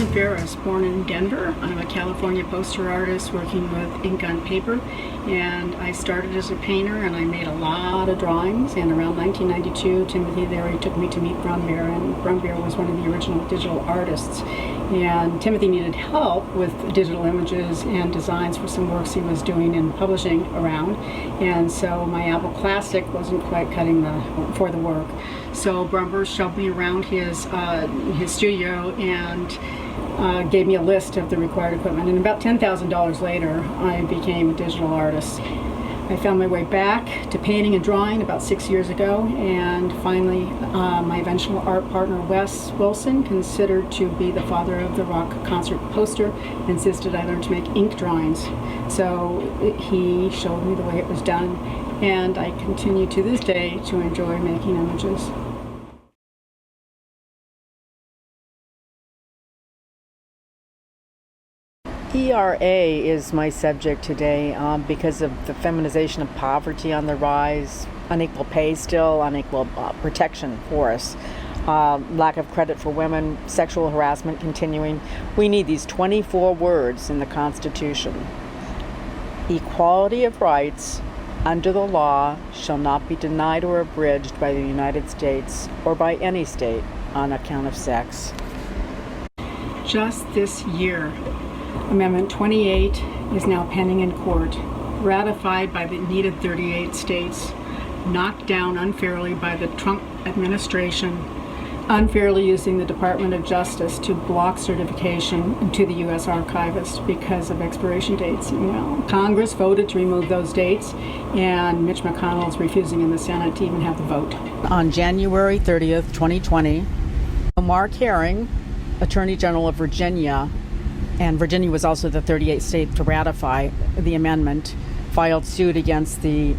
Carolyn Ferris, born in Denver. I'm a California poster artist working with ink on paper, and I started as a painter and I made a lot of drawings, and around 1992 Timothy there took me to meet Brumbeer, and Brumbeer was one of the original digital artists, and Timothy needed help with digital images and designs for some works he was doing and publishing around, and so my Apple Classic wasn't quite cutting for the work. So Brumbeer shoved me around his studio and gave me a list of the required equipment, and about $10,000 later I became a digital artist. I found my way back to painting and drawing about 6 years ago, and finally my eventual art partner Wes Wilson, considered to be the father of the rock concert poster, insisted I learn to make ink drawings. So he showed me the way it was done, and I continue to this day to enjoy making images. E.R.A. is my subject today because of the feminization of poverty on the rise, unequal pay still, unequal protection for us, lack of credit for women, sexual harassment continuing. We need these 24 words in the Constitution. Equality of rights under the law shall not be denied or abridged by the United States or by any state on account of sex. Just this year, Amendment 28 is now pending in court, ratified by the needed 38 states, knocked down unfairly by the Trump administration, unfairly using the Department of Justice to block certification to the U.S. Archivist because of expiration dates. Well, Congress voted to remove those dates, and Mitch McConnell is refusing in the Senate to even have the vote. On January 30th, 2020, Mark Herring, Attorney General of Virginia, and Virginia was also the 38th state to ratify the amendment, filed suit against the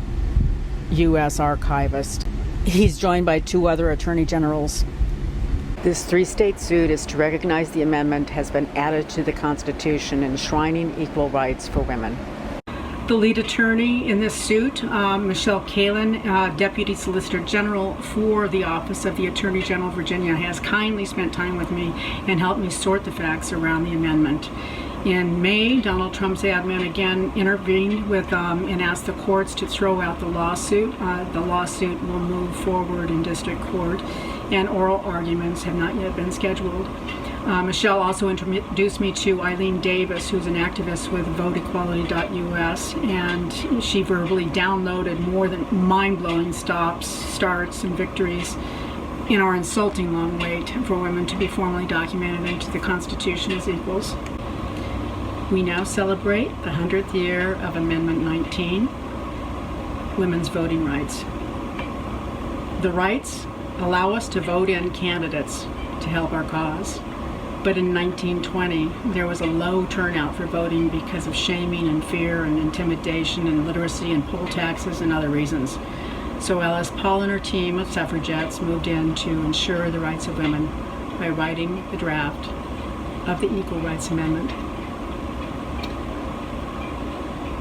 U.S. Archivist. He's joined by two other attorney generals. This three-state suit is to recognize the amendment has been added to the Constitution, enshrining equal rights for women. The lead attorney in this suit, Michelle Kalin, Deputy Solicitor General for the Office of the Attorney General of Virginia, has kindly spent time with me and helped me sort the facts around the amendment. In May, Donald Trump's admin again intervened with and asked the courts to throw out the lawsuit. The lawsuit will move forward in district court, and oral arguments have not yet been scheduled. Michelle also introduced me to Eileen Davis, who's an activist with voteequality.us, and she verbally downloaded more than mind-blowing stops, starts, and victories in our insulting long wait for women to be formally documented into the Constitution as equals. We now celebrate the 100th year of Amendment 19, women's voting rights. The rights allow us to vote in candidates to help our cause. But in 1920, there was a low turnout for voting because of shaming and fear and intimidation and illiteracy and poll taxes and other reasons. So Alice Paul and her team of suffragettes moved in to ensure the rights of women by writing the draft of the Equal Rights Amendment.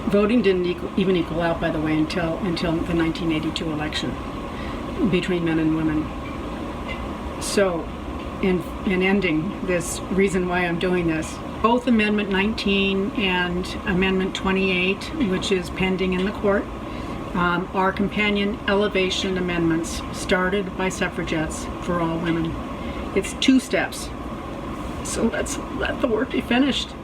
Voting didn't even equal out, by the way, until the 1982 election between men and women. So, in ending this reason why I'm doing this, both Amendment 19 and Amendment 28, which is pending in the court, are companion elevation amendments started by suffragettes for all women. It's 2 steps. So let's let the work be finished.